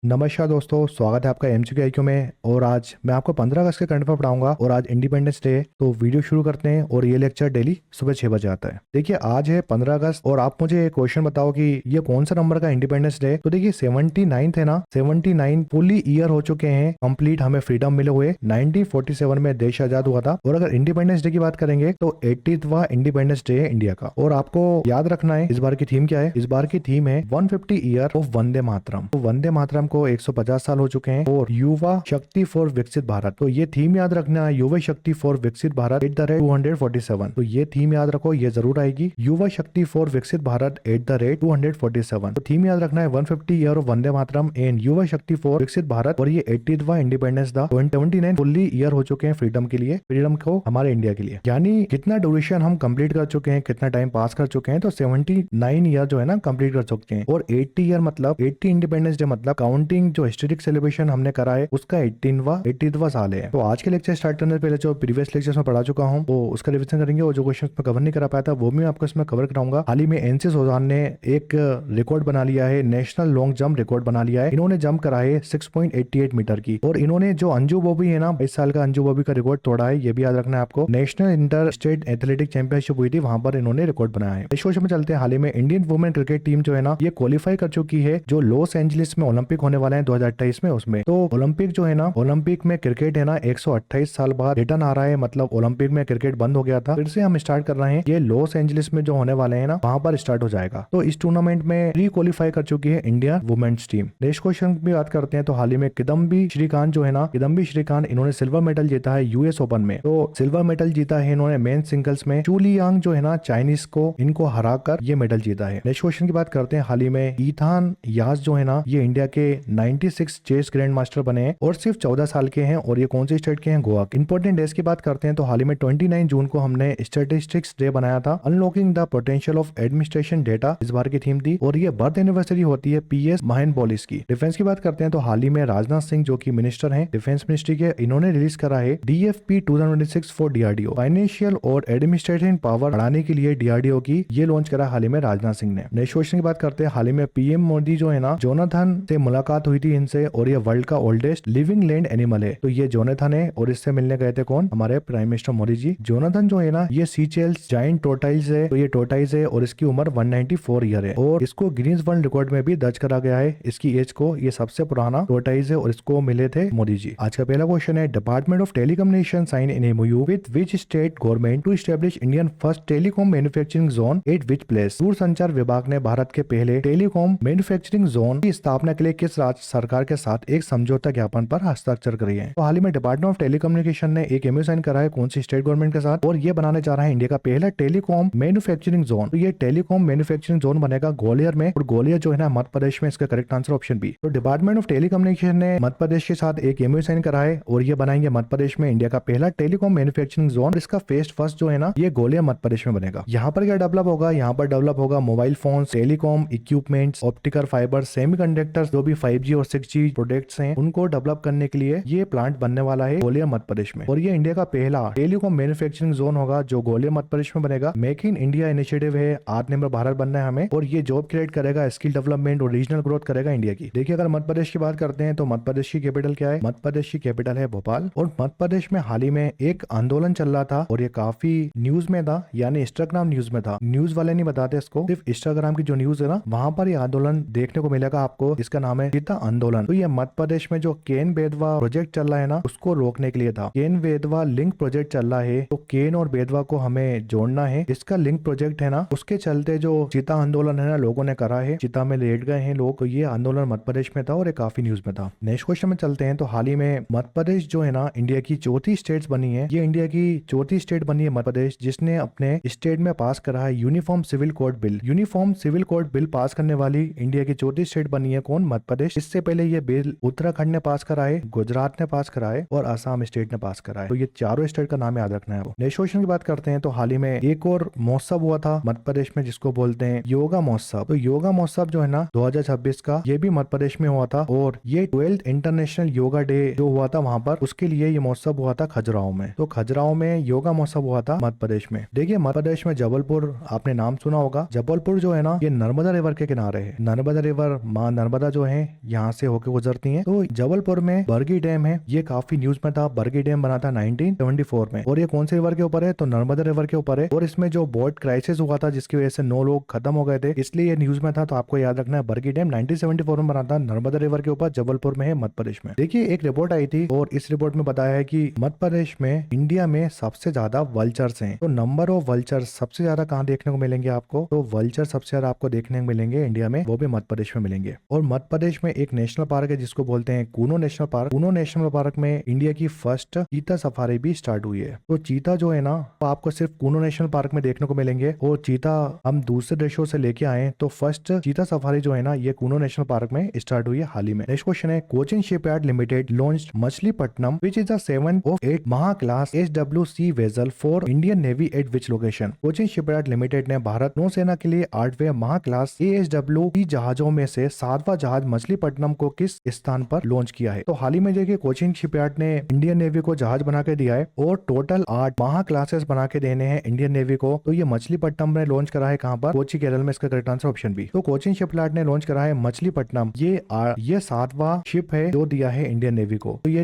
नमस्कार दोस्तों, स्वागत है आपका एमसीक्यू आईक्यू में। और आज मैं आपको 15 अगस्त के करंट अफेयर पढ़ाऊंगा और आज इंडिपेंडेंस डे है। तो वीडियो शुरू करते हैं और ये लेक्चर डेली सुबह 6 बजे आता है। देखिए आज है 15 अगस्त और आप मुझे एक क्वेश्चन बताओ कि ये कौन सा नंबर का इंडिपेंडेंस डे है। तो देखिए 79 है ना, 79 फुली ईयर हो चुके हैं कंप्लीट, हमें फ्रीडम मिले हुए। 1947 में देश आजाद हुआ था। और अगर इंडिपेंडेंस डे की बात करेंगे तो 80वां इंडिपेंडेंस डे है इंडिया का। और आपको याद रखना है इस बार की थीम क्या है। इस बार की थीम है 150 ईयर ऑफ वंदे मातरम। तो वंदे मातरम को 150 साल हो चुके हैं। और युवा शक्ति फॉर विकसित भारत, तो ये थीम याद रखना है, युवा शक्ति फॉर विकसित भारत एट द रेट 247। तो ये थीम याद रखो, ये जरूर आएगी, युवा शक्ति फॉर विकसित भारत एट द रेट 247। तो थीम याद रखना है 150 year of Vande Mataram and युवा शक्ति फॉर विकसित भारत। और ये 80वां इंडिपेंडेंस दा 79 फुल्ली ईयर हो चुके हैं फ्रीडम के लिए, फ्रीडम को हमारे इंडिया के लिए। यानी कितना ड्यूरेशन हम कंप्लीट कर चुके हैं, कितना टाइम पास कर चुके हैं। तो 79 ईयर जो है ना कंप्लीट कर चुके हैं। और 80 ईयर मतलब 80 इंडिपेंडेंस डे मतलब काउंटिंग जो हिस्टोरिक सेलिब्रेशन हमने करा है उसका 80वां साल है। तो आज के लेक्चर स्टार्ट करने से पहले जो प्रीवियस लेक्चर्स में पढ़ा चुका हूँ वो उसका रिवीजन करेंगे। और जो क्वेश्चन में कवर नहीं करा पाया था वो भी मैं आपको इसमें कवर कराऊंगा। हाल ही में एनसी सोजान ने एक रिकॉर्ड बना लिया है, नेशनल लॉन्ग जंप रिकॉर्ड बना लिया है। इन्होंने जंप करा है 6.88 मीटर की। और इन्होंने जो अंजू बॉबी है ना, 22 साल का अंजू बॉबी का रिकॉर्ड तोड़ा है, ये भी याद रखना है आपको। National inter state athletic championship हुई थी, वहां पर इन्होंने रिकॉर्ड बनाया है। इस क्वेश्चन में चलते हैं। हाल ही में इंडियन वुमेन क्रिकेट टीम जो है ना ये क्वालिफाई कर चुकी है जो लॉस एंजलिस में ओलंपिक होने वाले हैं 2028 में, उसमें। तो ओलंपिक जो है ना, ओलंपिक में क्रिकेट है ना 128 साल बाद रिटर्न आ रहा है। मतलब ओलंपिक में क्रिकेट बंद हो गया था, फिर से हम स्टार्ट कर रहे हैं। ये लॉस एंजलिस में जो होने वाले हैं ना वहां पर स्टार्ट हो जाएगा। तो इस टूर्नामेंट में प्री क्वालिफाई कर चुकी है India women's team. Next question की बात करते हैं। तो हाल ही में किदम्बी श्रीकांत जो है ना, किदम्बी श्रीकांत इन्होंने सिल्वर मेडल जीता है यूएस ओपन में। तो सिल्वर मेडल जीता है इन्होंने मेन सिंगल्स में। चूलियांग जो है ना चाइनीज को, इनको हराकर ये मेडल जीता है। नेक्स्ट क्वेश्चन की बात करते हैं। हाल ही में ईथान यास जो है ना ये इंडिया के 96 चेस ग्रैंड मास्टर बने हैं और सिर्फ 14 साल के हैं। और ये कौन से स्टेट के हैं? गोवा के। इंपॉर्टेंट डेज की बात करते हैं। तो हाल ही में 29 जून को हमने स्टैटिस्टिक्स डे बनाया था, unlocking the potential of administration data इस बार की थीम थी। और ये बर्थ एनिवर्सरी होती है पीएस महेंद्रबॉलिस की। डिफेंस की बात करते हैं। तो हाल ही में राजनाथ सिंह जो की मिनिस्टर है डिफेंस मिनिस्ट्री के, इन्होंने रिलीज करा है DFP 2026 फॉर डीआरडीओ, फाइनेंशियल और एडमिनिस्ट्रेटिव पावर बढ़ाने के लिए डीआरडीओ की ये लॉन्च करा हाल ही में राजनाथ सिंह ने। नेक्स्ट क्वेश्चन की बात करते हैं। हाल ही में पीएम मोदी जो है ना जोनाथन से मुलाकात हुई थी इनसे। और ये वर्ल्ड का ओल्डेस्ट लिविंग लैंड एनिमल है। तो ये जोनाथन है और इससे मिलने गए थे कौन? हमारे prime minister Modi ji. Jonathan जो है ना ये सीचेल्स जाइंट टोर्टाइज है। तो ये टोर्टाइज है और इसकी उम्र 194 ईयर है। और इसको गिनीज वर्ल्ड रिकॉर्ड में भी दर्ज करा गया है इसकी एज को। ये सबसे पुराना टोर्टाइज है और इसको मिले थे मोदी जी। आज का पहला क्वेश्चन है, department of telecommunication sign in MoU with which state government to establish Indian first telecom manufacturing zone at which place. दूरसंचार विभाग ने भारत के पहले टेलीकॉम मैन्युफैक्चरिंग जोन की स्थापना के लिए किस राज्य सरकार के साथ एक समझौता ज्ञापन पर हस्ताक्षर करी है? तो हाल ही में डिपार्टमेंट ऑफ टेलीकम्युनिकेशन ने एक एमओयू साइन करा है कौन सी स्टेट गवर्नमेंट के साथ, और ये बनाने जा रहा है इंडिया का पहला टेलीकॉम मैन्युफैक्चरिंग जोन। तो ये टेलीकॉम मैन्युफैक्चरिंग जोन बनेगा ग्वालियर में। और ग्वालियर जो है ना मध्य प्रदेश में, इसका करेक्ट आंसर ऑप्शन बी। तो डिपार्टमेंट ऑफ टेलीकम्युनिकेशन ने मध्य प्रदेश के साथ एक एमओयू साइन करा है और ये बनाएंगे मध्य प्रदेश में इंडिया का पहला टेलीकॉम मैन्युफैक्चरिंग जोन। इसका फेज फर्स्ट जो है ना ये ग्वालियर मध्य प्रदेश में बनेगा। यहाँ पर क्या डेवलप होगा? यहाँ पर डेवलप होगा mobile phone, telecom equipments, optical fibre, semiconductors, जो भी 5G और 6G प्रोडक्ट्स हैं उनको डेवलप करने के लिए ये प्लांट बनने वाला है ग्वालियर मध्य प्रदेश में। और ये इंडिया का पहला टेलीकॉम मैन्युफैक्चरिंग जोन होगा जो ग्वालियर मध्य प्रदेश में बनेगा। मेक इन इंडिया इनिशिएटिव है, आत्मनिर्भर भारत बनना है हमें। और ये जॉब क्रिएट करेगा, स्किल डेवलपमेंट और रीजनल ग्रोथ करेगा इंडिया की। देखिए अगर मध्य प्रदेश की बात करते हैं तो मध्य प्रदेश की कैपिटल क्या है? मध्य प्रदेश की कैपिटल है भोपाल। और मध्य प्रदेश में हाल ही में एक आंदोलन चल रहा था और ये काफी न्यूज में था, यानी इंस्टाग्राम न्यूज में था। न्यूज वाले नहीं बताते इसको, सिर्फ इंस्टाग्राम की जो न्यूज है ना वहां पर ये आंदोलन देखने को मिलेगा आपको। इसका नाम है चीता आंदोलन। तो ये मध्य प्रदेश में जो केन बेतवा प्रोजेक्ट चल रहा है ना उसको रोकने के लिए था। केन बेतवा लिंक प्रोजेक्ट चल रहा है, तो केन और बेतवा को हमें जोड़ना है। इसका लिंक प्रोजेक्ट है ना, उसके चलते जो चीता आंदोलन है ना लोगों ने करा है, चीता में लेट गए हैं लोग। तो ये आंदोलन मध्य प्रदेश में था और ये काफी न्यूज में था। नेक्स्ट क्वेश्चन में चलते हैं। तो हाल ही में मध्य प्रदेश जो है ना इंडिया की चौथी स्टेट बनी है। ये इंडिया की चौथी स्टेट बनी है मध्य प्रदेश, जिसने अपने स्टेट में पास करा है uniform civil code bill. Uniform civil code bill pass करने वाली इंडिया की चौथी स्टेट बनी है कौन? मध्य प्रदेश। इससे पहले ये बिल उत्तराखंड ने पास करा है, गुजरात ने पास करा है और असम स्टेट ने पास करा है। तो ये चारों स्टेट का नाम याद रखना है। नेक्स्ट क्वेश्चन की बात करते हैं। तो हाल ही में एक और महोत्सव हुआ था मध्य प्रदेश में जिसको बोलते हैं योगा महोत्सव। तो योगा महोत्सव जो है ना 2026 का, ये भी मध्य प्रदेश में हुआ था। और ये 12th इंटरनेशनल योगा डे जो हुआ था वहां पर, उसके लिए ये महोत्सव हुआ था खजुराहो में। तो खजुराहो में योगा महोत्सव हुआ था मध्य प्रदेश में। देखिए मध्य प्रदेश में जबलपुर आपने नाम सुना होगा। जबलपुर जो है ना ये नर्मदा रिवर के किनारे है। नर्मदा रिवर, माँ नर्मदा जो है यहाँ से होकर गुजरती हैं। तो जबलपुर में बरगी डैम है, ये काफी न्यूज में था। बरगी डैम बना था 1974 में, और ये कौन से रिवर के ऊपर है, तो नर्मदा रिवर के ऊपर है। और इसमें जो बोट क्राइसिस हुआ था जिसकी वजह से 9 लोग खत्म हो गए थे, इसलिए ये न्यूज में था। तो आपको याद रखना है, बरगी डैम 1974 में बना था, नर्मदा रिवर के ऊपर, जबलपुर में है, मध्य प्रदेश में। देखिए एक रिपोर्ट आई थी और इस रिपोर्ट में बताया है कि मध्य प्रदेश में इंडिया में सबसे ज्यादा वल्चर्स हैं। तो नंबर ऑफ वल्चर्स सबसे ज्यादा कहाँ देखने को मिलेंगे आपको, तो वल्चर सबसे ज्यादा आपको देखने को मिलेंगे इंडिया में, वो भी मध्य प्रदेश में मिलेंगे। और मध्य प्रदेश में एक नेशनल पार्क है जिसको बोलते हैं Kuno national park. Kuno national park में इंडिया की फर्स्ट चीता सफारी भी स्टार्ट हुई है। तो चीता जो है ना, तो आपको सिर्फ कूनो नेशनल पार्क में देखने को मिलेंगे, और चीता हम दूसरे देशों से लेके आए। तो फर्स्ट चीता सफारी जो है ना, ये कूनो नेशनल पार्क में स्टार्ट हुई है हाल ही में। नेक्स्ट क्वेश्चन है, Cochin shipyard limited launched Machilipatnam which is the 7th of 8 महा class SWC vessel for Indian navy eight which location. Cochin shipyard limited ने भारत नौसेना के लिए 8वें महा क्लास ASWC जहाजों में से 7वां जहाज मछलीपट्टनम को किस स्थान पर लॉन्च किया है। तो हाल ही में देखिए कोचिन शिपयार्ड ने इंडियन नेवी को जहाज बना के दिया है, और टोटल 8 महा क्लासेस बना के देने हैं इंडियन नेवी को। तो ये मछलीपट्टनम ने लॉन्च करा है कहाँ पर, कोची केरल में। इसका करेक्ट आंसर ऑप्शन बी। तो कोचिन शिपयार्ड ने लॉन्च करा है मछलीपट्टनम, ये 7वां शिप है जो दिया है इंडियन नेवी को। तो ये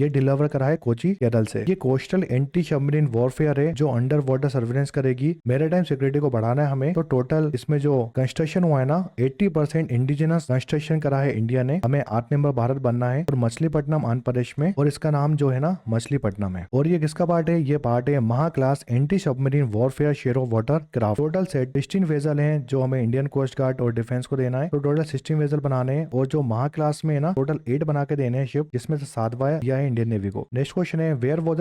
डिलीवर करा है कोची केरल से। ये कोस्टल एंटी सबमरीन वॉरफेयर है जो अंडर वाटर सर्विलेंस करेगी, मैरीटाइम सिक्योरिटी को बढ़ाना है हमें। तो टोटल इसमें जो कंस्ट्रक्शन हुआ है ना, 80% इंडिजिनस कंस्ट्रक्शन करा है इंडिया ने। हमें 8 नंबर भारत बनना है, और मछलीपट्टनम आंध्र प्रदेश में, और इसका नाम जो है ना मछलीपट्टनम है। और ये किसका पार्ट है, ये पार्ट है महा क्लास एंटी सबमरीन वॉरफेयर शेर of water craft. Total 16 vessel हैं जो हमें इंडियन कोस्ट गार्ड और डिफेंस को देना है। तो टोटल 16 वेसल बनाने हैं, और जो महा क्लास में है ना, टोटल 8 बना के देने हैं शिप, जिसमें से 7वां दिया है इंडियन नेवी को। नेक्स्ट क्वेश्चन है, where was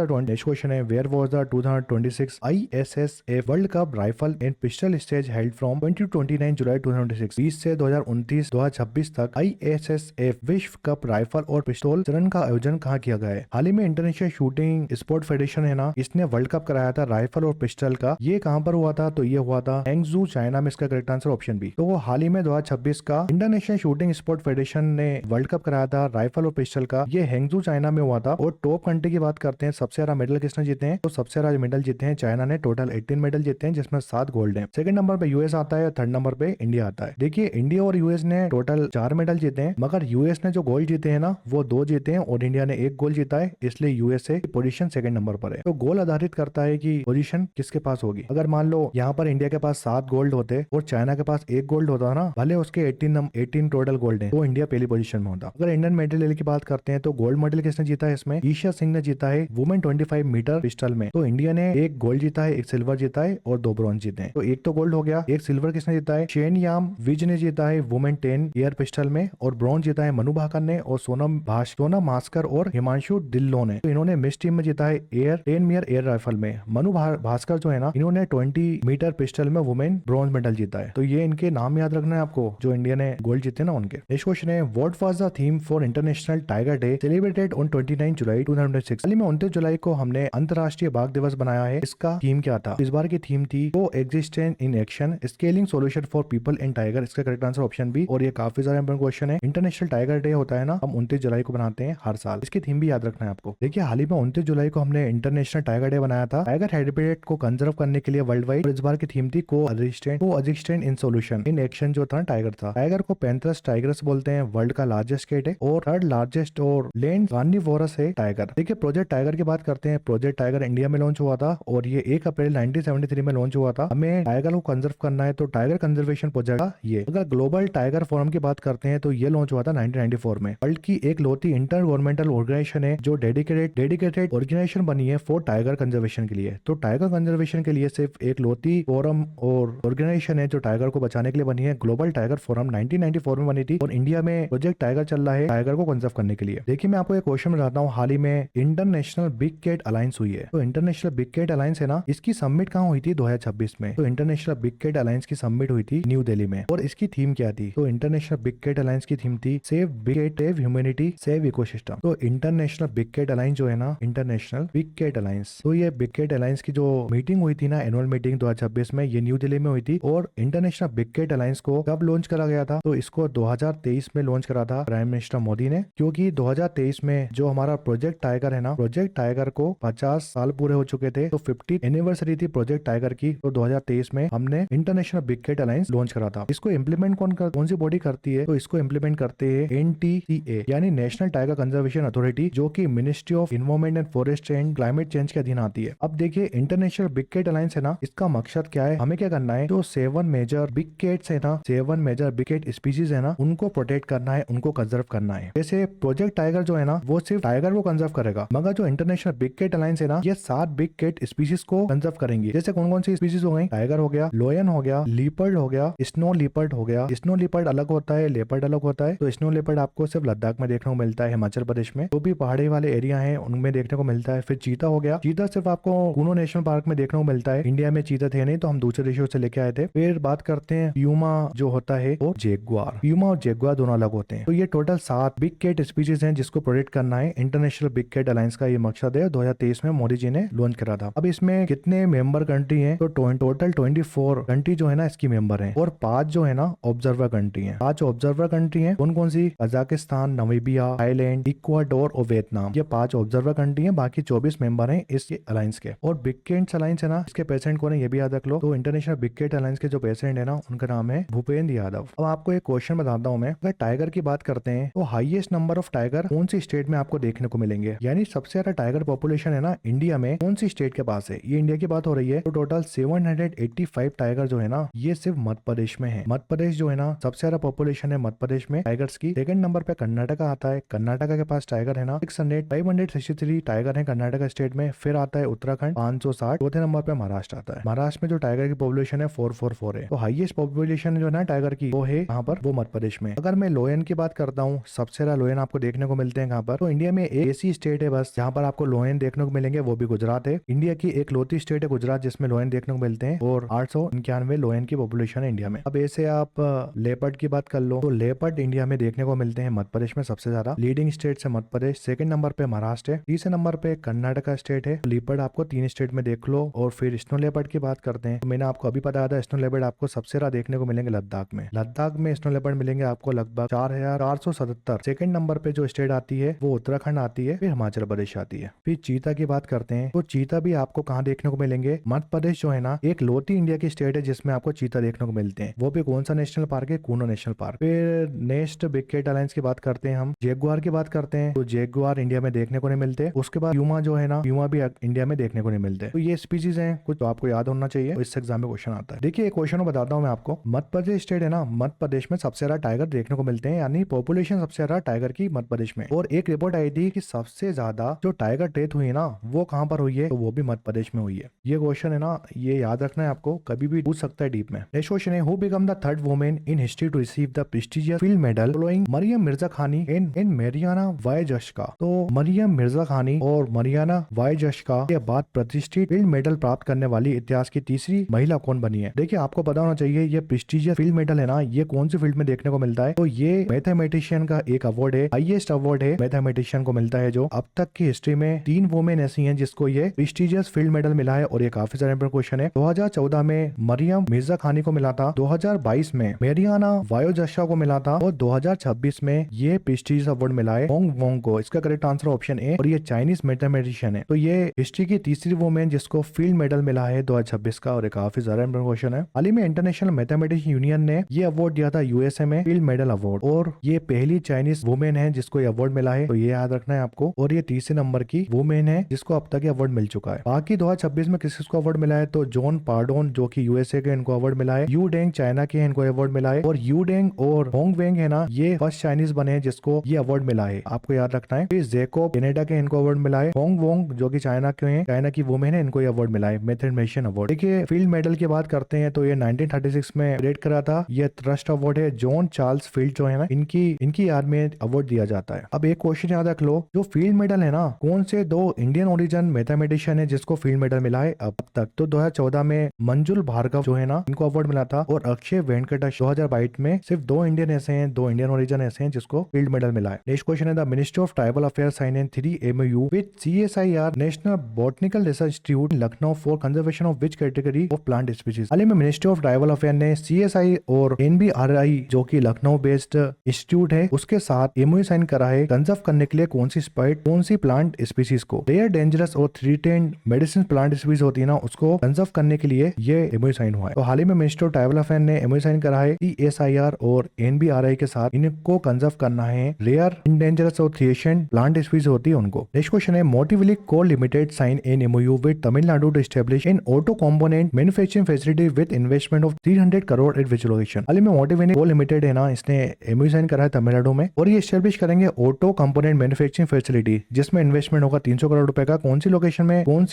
the 2026 ISSF world cup rifle and pistol stage held from 20 to 29 July 2026। 20 से 2026 तक ISSF विश्व कप राइफल और पिस्तौल चरण का आयोजन कहाँ किया गया है। हाल ही में इंटरनेशनल शूटिंग स्पोर्ट फेडरेशन है ना, इसने वर्ल्ड कप कराया था राइफल और पिस्टल का। ये कहाँ पर हुआ था, तो ये हुआ था हैंगजू चाइना में। इसका करेक्ट आंसर ऑप्शन बी। तो वो हाल ही में 2026 का इंटरनेशनल शूटिंग स्पोर्ट फेडरेशन ने वर्ल्ड कप कराया था राइफल और पिस्टल का, ये हैंगजू चाइना में हुआ था। और टॉप कंट्री की बात करते हैं, सबसे ज्यादा मेडल किसने जीते हैं, तो सबसे ज्यादा मेडल जीते हैं चाइना ने, टोटल 18 मेडल जीते हैं, जिसमें 7 गोल्ड है। सेकंड नंबर पे यूएस आता है, थर्ड नंबर पे इंडिया आता है। देखिए इंडिया और यूएस ने टोटल 4 मेडल जीते हैं, मगर यूएस ने जो गोल्ड जीते हैं ना, वो 2 जीते हैं, और इंडिया ने 1 गोल्ड जीता है, इसलिए यूएसए की पोजीशन सेकंड नंबर पर है। तो गोल आधारित करता है कि पोजीशन किसके पास होगी। अगर मान लो यहाँ पर इंडिया के पास 7 गोल्ड होते और चाइना के पास 1 गोल्ड होता ना, भले उसके 18 टोटल गोल्ड है, तो इंडिया पहली पोजीशन में होता। अगर इंडियन मेडल की बात करते हैं, तो गोल्ड मेडल किसने जीता है इसमें, ईशा सिंह ने जीता है वुमेन 25 मीटर पिस्टल में। तो इंडिया ने 1 गोल्ड जीता है, 1 सिल्वर जीता है, और 2 ब्रॉन्ज जीते हैं। तो 1 तो गोल्ड हो गया, 1 सिल्वर किसने जीता है, शेन याम विज ने जीता है वुमेन 10 एयर पिस्टल में, और ब्रॉन्ज जीता है मनु भाकर ने, और सोनम मास्कर और हिमांशु डिल्लो ने। तो इन्होंने मिस टीम में जीता है 10 मीटर एयर राइफल में। मनु भास्कर जो है ना, इन्होंने 20 मीटर पिस्टल में वुमेन ब्रॉन्ज मेडल जीता है। तो ये इनके नाम याद रखना है आपको, जो इंडिया ने गोल्ड जीते ना उनके। नेक्स्ट क्वेश्चन है, what was the theme for international tiger day celebrated on 29 जुलाई 2006। हाल ही में 29 जुलाई को हमने अंतरराष्ट्रीय बाघ दिवस बनाया है। इसका थीम क्या था, इस बार की थीम थी को existence in action scaling solution for people and tiger. इसका करेक्ट आंसर ऑप्शन बी। और ये काफी ज्यादा इंपॉर्टेंट क्वेश्चन है। इंटरनेशनल टाइगर डे होता है ना, हम 29 जुलाई को बनाते हैं हर साल। इसकी थीम भी याद रखना है आपको। देखिए हाल ही में 29 जुलाई को हमने इंटरनेशनल टाइगर डे बनाया था टाइगर हैबिटेट को कंजर्व करने के लिए वर्ल्ड वाइड। इस बार की थीम थी को existence in solution in action. जो था टाइगर था, टाइगर को पैंथरस टाइगरस बोलते हैं, वर्ल्ड का लार्जेस्ट कैट है, और थर्ड लार्जेस्ट और लैंड कार्निवोरस है टाइगर। देखिए प्रोजेक्ट टाइगर की बात करते हैं। प्रोजेक्ट टाइगर इंडिया में लॉन्च हुआ था, और ये 1 अप्रैल 1973 में लॉन्च हुआ था। हमें टाइगर को कंजर्व करना है, तो टाइगर कंजर्वेशन प्रोजेक्ट था ये। अगर ग्लोबल टाइगर फोरम की बात करते हैं, तो ये लॉन्च हुआ था 1994 में। वर्ल्ड की एक लौती इंटर गवर्नमेंटल ऑर्गेनाइजेशन है जो डेडिकेटेड ऑर्गेनाइजेशन बनी है फॉर टाइगर कंजर्वेशन के लिए। तो टाइगर कंजर्वेशन के लिए सिर्फ एक लौती फोरम और ऑर्गेनाइजेशन है जो टाइगर को बचाने के लिए बनी है। ग्लोबल टाइगर फोरम 1994 में बनी थी, और इंडिया में प्रोजेक्ट टाइगर चल रहा है टाइगर को कंजर्व करने के लिए। देखिए मैं आपको एक क्वेश्चन बताता हूँ। हाल ही में इंटरनेशनल बिग कैट अलायंस हुई है। तो इंटरनेशनल बिग कैट अलायंस है ना, इसकी सबमिट कहाँ हुई थी, 2026 में। तो इंटरनेशनल बिग कैट अलायंस की सबमिट हुई थी न्यू दिल्ली में। और इसकी थीम क्या थी, तो इंटरनेशनल बिग कैट अलायंस की थीम थी save big cat, save humanity, save ecosystem. तो इंटरनेशनल बिग कैट अलायंस जो है ना, इंटरनेशनल बिग कैट अलायंस, तो ये बिग कैट अलायंस की जो मीटिंग हुई थी ना, एनुअल मीटिंग 2026 में, ये न्यू दिल्ली में हुई थी। और इंटरनेशनल बिग कैट अलायंस को कब लॉन्च करा गया था, तो इसको 2023 में लॉन्च करा था प्राइम मिनिस्टर मोदी ने। क्योंकि 2023 में जो हमारा प्रोजेक्ट टाइगर है ना, प्रोजेक्ट टाइगर को 50 साल पूरे हो चुके थे, तो 50th एनिवर्सरी थी प्रोजेक्ट टाइगर की। तो 2023 में हमने international big cat alliance launch करा था। इसको इम्प्लीमेंट कौन सी बॉडी करती है, तो इसको इसको इम्प्लीमेंट करते हैं NTCA यानी नेशनल टाइगर कंजर्वेशन अथॉरिटी, जो कि ministry of environment and forest and climate change के अधीन आती है। अब देखिए इंटरनेशनल बिग कैट अलायंस है ना, इसका मकसद क्या है, हमें क्या करना है, जो 7 मेजर बिग कैट्स है ना, 7 मेजर बिग कैट स्पीशीज है ना, उनको प्रोटेक्ट करना है, उनको कंजर्व करना है। जैसे प्रोजेक्ट टाइगर जो है ना, वो सिर्फ टाइगर को कंजर्व करेगा, मगर जो इंटरनेशनल बिग कैट अलायंस है ना, ये 7 बिग कैट स्पीशीज को कंजर्व करेंगे। जैसे कौन कौन सी स्पीशीज हो गई, टाइगर हो गया, लोयन हो गया, लीपर्ड हो गया, स्नो लीपर्ड हो गया। स्नो लीपर्ड अलग होता है, लेपर्ड अलग होता है। तो स्नो लेपर्ड आपको सिर्फ लद्दाख में देखने को मिलता है, हिमाचल प्रदेश में जो भी पहाड़ी वाले एरिया है उनमें देखने को मिलता है। फिर चीता हो गया, चीता सिर्फ आपको कूनो नेशनल पार्क में देखने को मिलता है, इंडिया में चीता थे नहीं, तो हम दूसरे देशों से लेके आए थे। फिर बात करते हैं प्यूमा जो होता है और जैगुआर। प्यूमा और जैगुआर दोनों अलग होते हैं। तो ये टोटल 7 बिग कैट स्पीशीज हैं जिसको प्रोटेक्ट करना है। इंटरनेशनल बिग कैट अलायंस का ये मकसद है, 2023 में मोदी जी ने लॉन्च करा था। अब इसमें कितने मेंबर कंट्री हैं, तो टोटल 24 कंट्री जो है ना इसकी मेंबर है, और 5 जो है ना ऑब्जर्वर कंट्री है। 5 ऑब्जर्वर कंट्री है, कौन कौन सी, कजाकिस्तान, नामीबिया, थाईलैंड, इक्वाडोर और वियतनाम। ये 5 ऑब्जर्वर कंट्री है, बाकी 24 मेंबर हैं इस अलायंस के। और बिग कैट अलायंस है ना, इसके प्रेसिडेंट कौन है ये भी याद रख लो। तो इंटरनेशनल बिग कैट अलायंस के जो प्रेसिडेंट है ना, उनका नाम है भूपेंद्र यादव। अब आपको एक क्वेश्चन बताता हूँ मैं, अगर टाइगर की बात करते हैं तो हाईएस्ट नंबर ऑफ टाइगर कौन सी स्टेट में आपको देखने को मिलेंगे, यानी सबसे ज्यादा टाइगर पॉपुलेशन है ना इंडिया में कौन सी स्टेट के पास है। ये इंडिया की बात हो रही है। तो टोटल 785 टाइगर जो है ना, ये सिर्फ मध्य प्रदेश में है। मध्य प्रदेश जो है ना, सबसे ज्यादा पॉपुलेशन है मध्य प्रदेश में टाइगर्स की। सेकंड नंबर पे कर्नाटका आता है, कर्नाटका के पास टाइगर है ना 563 टाइगर है कर्नाटका स्टेट में। फिर आता है उत्तराखंड 560। चौथे नंबर पे महाराष्ट्र आता है। महाराष्ट्र में जो टाइगर की पॉपुलेशन है 444 है। तो हाईएस्ट पॉपुलेशन जो है ना टाइगर की वो है यहाँ पर, वो मध्य प्रदेश में। अगर मैं लोयन की बात करता हूँ, सबसे ज्यादा लोयन आपको देखने को मिलते हैं कहाँ पर, तो इंडिया में एक ऐसी स्टेट है बस जहाँ पर आपको लोयन देखने को मिलेंगे, वो भी गुजरात है। इंडिया की एक लौती स्टेट है गुजरात जिसमें लोयन देखने को मिलते हैं, और 891 लोयन की पॉपुलेशन है इंडिया में। अब ऐसे आप लेपर्ड की बात कर लो, तो लेपर्ड इंडिया में देखने को मिलते हैं मध्य प्रदेश में सबसे ज्यादा। लीडिंग स्टेट है मध्य प्रदेश, सेकंड नंबर पे महाराष्ट्र है, तीसरे नंबर पे कर्नाटका स्टेट है। लेपर्ड आपको 3 स्टेट में देख लो। और फिर स्नो लेपर्ड की बात करते हैं, तो मैंने आपको अभी बताया था स्नो लेपर्ड आपको सबसे ज्यादा देखने को मिलेंगे लद्दाख में। लद्दाख में स्नो लेपर्ड मिलेंगे आपको लगभग 4477। सेकंड नंबर पे जो स्टेट आती है वो उत्तराखंड आती है, फिर हिमाचल प्रदेश आती है। फिर चीता की बात करते हैं, तो चीता भी आपको कहाँ देखने को मिलेंगे, मध्य प्रदेश जो है ना एक लौती इंडिया की स्टेट है जिसमें आपको चीता देखने को मिलते हैं। वो भी कौन सा नेशनल पार्क है, कूनो नेशनल पार्क। फिर नेक्स्ट बिग कैट अलायंस की बात करते हैं, हम जैगुआर की बात करते हैं, तो जैगुआर इंडिया में देखने को नहीं मिलते। उसके बाद प्यूमा जो है ना, प्यूमा भी इंडिया में देखने को नहीं मिलते। तो ये स्पीशीज हैं कुछ, तो आपको याद होना चाहिए, इस एग्जाम में क्वेश्चन आता है। देखिए एक क्वेश्चन बताता हूँ मैं आपको, मध्य प्रदेश स्टेट है ना, मध्य प्रदेश में सबसे ज्यादा टाइगर देखने को मिलते हैं, यानी पॉपुलेशन सबसे ज्यादा टाइगर की मध्य प्रदेश में। और एक रिपोर्ट आई थी कि सबसे ज्यादा जो टाइगर डेथ हुई ना वो कहाँ पर हुई है, तो वो भी मध्य प्रदेश में हुई है। ये क्वेश्चन है ना, ये याद रखना है आपको, कभी भी पूछ सकता है डीप में। नेक्स्ट क्वेश्चन है, who become the third women in history to receive the prestigious field medal following Maryam Mirzakhani and Mariana वायजश्का। तो मरियम मिर्जा खानी और मरियाना वायजश्का के बाद प्रतिष्ठित फील्ड मेडल प्राप्त करने वाली इतिहास की तीसरी महिला कौन बनी है। देखिए आपको पता होना चाहिए, ये प्रेस्टिजियस फील्ड मेडल है ना, ये कौन सी फील्ड में देखने को मिलता है, तो ये मैथमेटिशियन का एक अवार्ड है, हाईएस्ट अवार्ड है मैथमेटिशियन को मिलता है, जो अब तक की हिस्ट्री में 3 वुमेन ऐसी हैं जिसको ये प्रेस्टिजियस फील्ड मेडल मिला है। और ये काफी ज्यादा इंपॉर्टेंट क्वेश्चन है। 2014 में मरियम मिर्जा खानी को मिला था, 2022 में मेरियाना वायोजशा को मिला था, और 2026 में ये प्रेस्टिजियस अवार्ड मिला है होंग वोंग को। इसका करेक्ट आंसर ऑप्शन ए, और ये चाइनीज मैथमेटिशियन है। तो ये हिस्ट्री की तीसरी वुमेन जिसको फील्ड मेडल मिला है 2026 का, और काफी ज्यादा इंपॉर्टेंट क्वेश्चन है। हाल ही में इंटरनेशनल मैथमेटिक्स यूनियन ने ये अवार्ड दिया था यूएसए में, फील्ड मेडल अवार्ड, और ये पहली चाइनीज वुमेन है जिसको ये अवार्ड मिला है, तो ये याद रखना है आपको। और ये तीसरे नंबर की वुमेन है जिसको अब तक ये अवार्ड मिल चुका है। बाकी 2026 में किसको अवार्ड मिला है, तो जॉन पार्डोन जो कि यूएसए के, इनको अवार्ड मिला है। यू डेंग चाइना के, इनको अवार्ड मिला है। और यू डेंग और होंग वेंग है ना, ये फर्स्ट चाइनीज बने हैं जिसको ये अवार्ड मिला है, आपको याद रखना है। फिर जैकोब कनाडा के, इनको अवार्ड मिला है। होंग वोंग जो कि चाइना के हैं, चाइना की वुमेन है, इनको ये अवार्ड मिला है, मैथमेटिशियन अवार्ड। देखिए फील्ड मेडल की बात करते हैं, तो ये 1936 में क्रिएट करा था, ये ट्रस्ट अवार्ड है। जॉन चार्ल्स फील्ड जो है ना, इनकी याद में अवार्ड दिया जाता है। अब एक क्वेश्चन याद रख लो, जो फील्ड मेडल है ना, कौन से 2 इंडियन ओरिजिन मैथमेटिशियन है जिसको फील्ड मेडल मिला है अब तक, तो 2014 में मंजुल भार्गव जो है ना, इनको अवार्ड मिला था। और अक्षय वेंकटेश 2022 में। सिर्फ 2 इंडियन ऐसे हैं, 2 इंडियन ओरिजिन ऐसे हैं जिसको फील्ड मेडल मिला है। नेक्स्ट क्वेश्चन है, the ministry of tribal affairs sign in 3 MOU with CSIR national botanical research institute Lucknow for conservation of which category of plant species. हाल ही में मिनिस्ट्री ऑफ ट्राइबल अफेयर ने CSI और NBRI जो कि लखनऊ बेस्ड इंस्टीट्यूट है उसके साथ MOU साइन करा है कंजर्व करने के लिए कौन सी प्लांट स्पीशीज को। रेयर, डेंजरस और थ्रेटेंड मेडिसिन प्लांट स्पीशीज होती है ना, उसको कंजर्व करने के लिए ये MOU साइन हुआ है। तो हाल ही में मिनिस्ट्री ऑफ ट्राइबल अफेयर ने MOU साइन करा है CSIR और RI के साथ इनको कंजर्व करना है रेयर इंडेंजरस और थ्रेशेंड प्लांट स्पीशीज होती है उनको। नेक्स्ट क्वेश्चन है मोटिवली को limited sign an MOU with Tamil Nadu to establish in auto component manufacturing facility with investment of 300 crore at which location. हाल ही में मोटिवली को लिमिटेड है ना, इसने MOU साइन करा है तमिलनाडु में और ये एस्टैब्लिश करेंगे ऑटो कंपोनेंट मैन्युफैक्चरिंग फैसिलिटी जिसमें इन्वेस्टमेंट होगा 300 करोड़ रुपए का। कौन सी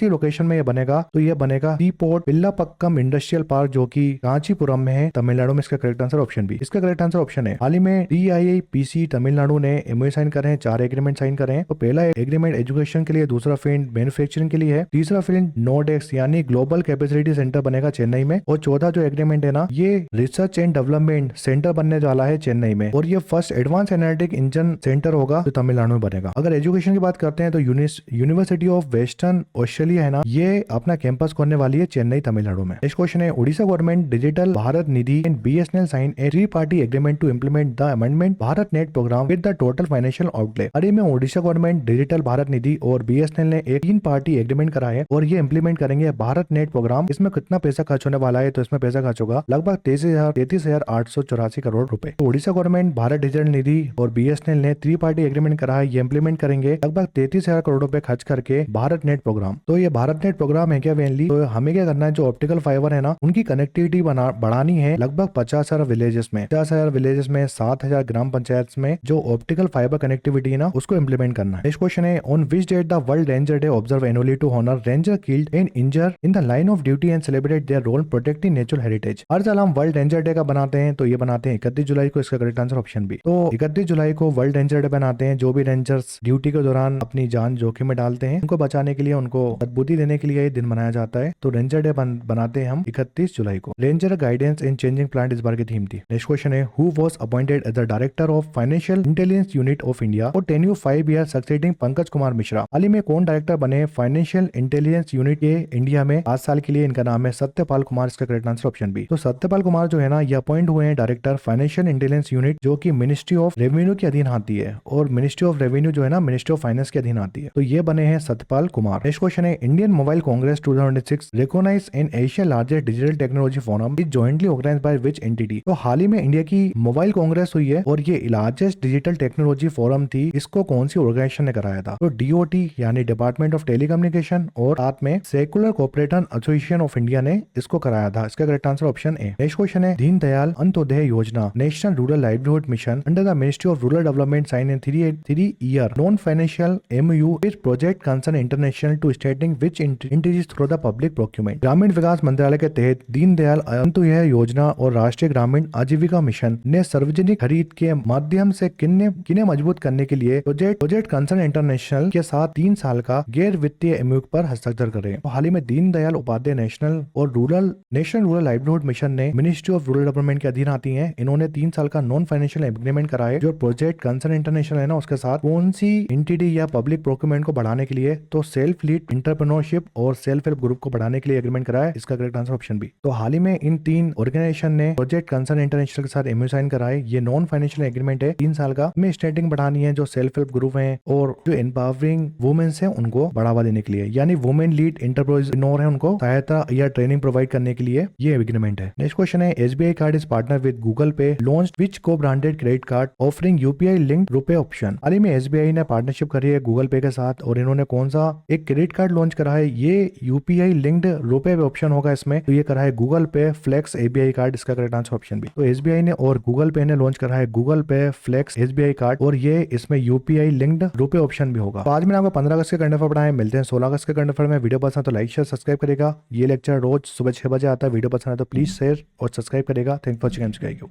लोकेशन में ये बनेगा? तो ये बनेगा टी पोर्ट पिल्लापक्कम इंडस्ट्रियल पार्क जो कि कांचीपुरम में है तमिलनाडु में। इसका करेक्ट आंसर ऑप्शन बी। इसका करेक्ट आंसर ऑप्शन है। हाल ही में DIIPC तमिलनाडु ने MOU साइन करे हैं, 4 एग्रीमेंट साइन करे हैं। तो पहला एग्रीमेंट एजुकेशन के लिए, दूसरा फील्ड मैन्युफैक्चरिंग के लिए है, तीसरा फील्ड नोडेक्स यानी ग्लोबल कैपेसिटी सेंटर बनेगा चेन्नई में, और चौथा जो एग्रीमेंट है ना ये रिसर्च एंड डेवलपमेंट सेंटर बनने वाला है चेन्नई में, और ये first advance analytic engine centre होगा जो तमिलनाडु में बनेगा। अगर एजुकेशन की बात करते हैं तो यूनिवर्सिटी ऑफ वेस्टर्न ऑस्ट्रेलिया है ना, ये अपना कैंपस खोलने वाली है चेन्नई तमिलनाडु में। नेक्स्ट क्वेश्चन है Odisha government digital Bharat Nidhi and BSNL sign a 3-party agreement to implement the amendment Bharat net program with the total financial outlay. अरे में उड़ीसा गवर्नमेंट डिजिटल भारत निधि और BSNL ने एक 3-party एग्रीमेंट करा है और ये इम्प्लीमेंट करेंगे भारत नेट प्रोग्राम। इसमें कितना पैसा खर्च होने वाला है? तो इसमें पैसा खर्च होगा लगभग 33,884 करोड़ रुपए। तो उड़ीसा गवर्नमेंट भारत डिजिटल निधि और BSNL ने 3-party एग्रीमेंट करा है, ये इम्प्लीमेंट करेंगे लगभग 33,000 करोड़ रुपए खर्च करके भारत नेट प्रोग्राम। तो ये भारत नेट प्रोग्राम है क्या मेनली? तो हमें क्या करना है, जो ऑप्टिकल फाइबर है ना उनकी कनेक्टिविटी बढ़ानी है लगभग 50,000 विलेजेस में, 50,000 विलेजेस में 7,000 ग्राम पंचायत में जो ऑप्टिकल फाइबर कनेक्टिविटी है ना उसको इम्प्लीमेंट करना है। नेक्स्ट क्वेश्चन है on which date the world ranger day observe annually to honour ranger killed and injure in the line of duty and celebrate their role protecting natural heritage. हर साल हम world ranger day का बनाते हैं, तो ये बनाते हैं 31 जुलाई को। इसका करेक्ट आंसर ऑप्शन बी। तो 31 जुलाई को वर्ल्ड रेंजर डे बनाते हैं। जो भी रेंजर्स ड्यूटी के दौरान अपनी जान जोखिम में डालते हैं उनको बचाने के लिए, उनको सद्बुद्धि देने के लिए ये दिन मनाया जाता है। तो रेंजर डे बनाते हैं हम 31 जुलाई को। Ranger guidance in changing plant इस बार की थीम थी। नेक्स्ट क्वेश्चन है who was appointed as the director of financial intelligence unit of India for tenure 5 year succeeding Pankaj Kumar Mishra. हाल ही में कौन डायरेक्टर बने फाइनेंशियल इंटेलिजेंस यूनिट के इंडिया में 5 साल के लिए? इनका नाम है सत्यपाल कुमार। इसका करेक्ट आंसर ऑप्शन बी। तो सत्यपाल कुमार जो है ना ये अपॉइंट हुए हैं डायरेक्टर फाइनेंशियल इंटेलिजेंस यूनिट जो कि मिनिस्ट्री ऑफ रेवेन्यू के अधीन आती है, और मिनिस्ट्री ऑफ रेवेन्यू जो है ना मिनिस्ट्री ऑफ फाइनेंस के अधीन आती है। तो ये बने हैं सत्यपाल कुमार। नेक्स्ट क्वेश्चन है Indian mobile congress 2026 recognise in Asia largest digital technology forum is jointly organised by which entity. तो हाल ही में इंडिया की मोबाइल कांग्रेस हुई है और ये लार्जेस्ट डिजिटल टेक्नोलॉजी फोरम थी। इसको कौन सी ऑर्गेनाइजेशन ने कराया था? तो DOT यानी डिपार्टमेंट ऑफ टेलीकम्युनिकेशन और साथ में cellular operator association of India ने इसको कराया था। इसका correct answer option A. Next question है Deendayal Antyodaya Yojana national rural livelihood mission under the ministry of rural development sign in 3 year non financial MOU with project concern international to stating which entities through the public procurement. ग्रामीण विकास मंत्रालय के तहत दीनदयाल अंत्योदय योजना और राष्ट्रीय ग्रामीण आजीविका मिशन ने सार्वजनिक खरीद के माध्यम से किन्हें मजबूत करने के लिए प्रोजेक्ट कंसर्न इंटरनेशनल के साथ 3 साल का गैर वित्तीय MOU पर हस्ताक्षर करे। तो हाल ही में Deendayal Upadhyay national rural livelihood mission ने मिनिस्ट्री ऑफ रूरल डेवलपमेंट के अधीन आती है। इन्होंने 3 साल का नॉन फाइनेंशियल एग्रीमेंट कराए जो प्रोजेक्ट कंसर्न इंटरनेशनल है ना उसके साथ। कौन सी एंटिटी या पब्लिक प्रोक्यूरमेंट को बढ़ाने के लिए? तो सेल्फ लीड एंटरप्रेन्योरशिप और सेल्फ हेल्प ग्रुप को बढ़ाने के लिए एग्रीमेंट कराया। इसका करेक्ट आंसर ऑप्शन बी। तो हाल ही में इन 3 ऑर्गेनाइजेशन ने प्रोजेक्ट कंसर्न इंटरनेशनल के साथ MOU साइन कराए। ये नॉन फाइनेंशियल एग्रीमेंट है 3 साल का। में स्टेटिंग बढ़ानी है जो सेल्फ हेल्प ग्रुप है और जो एम्पावरिंग वुमेन्स है उनको बढ़ावा देने के लिए, यानी वुमेन लीड एंटरप्रेन्योर है उनको सहायता या ट्रेनिंग प्रोवाइड करने के लिए ये एग्रीमेंट है। नेक्स्ट क्वेश्चन है SBI card is partner with Google पे लॉन्च विच को branded credit card offering UPI linked रुपए ऑप्शन। हाल ही में SBI ने पार्टनरशिप करी है गूगल पे के साथ और इन्होंने कौन सा एक क्रेडिट कार्ड लॉन्च करा है? ये UPI लिंक्ड रुपए ऑप्शन होगा इसमें। तो ये करा है गूगल पे फ्लेक्स ABI कार्ड। इसका करेक्ट आंसर ऑप्शन बी। तो SBI ने और गूगल पे ने लॉन्च करा है गूगल पे फ्लेक्स SBI कार्ड और ये इसमें UPI लिंक्ड रुपए ऑप्शन भी होगा। तो आज मैंने आपको 15 अगस्त के करंट अफेयर पढ़ाए। मिलते हैं 16 अगस्त के करंट अफेयर में। वीडियो पसंद तो लाइक शेयर सब्सक्राइब करेगा। ये लेक्चर रोज सुबह 6 बजे आता है। वीडियो पसंद है तो प्लीज शेयर और सब्सक्राइब करेगा। Thank for watching.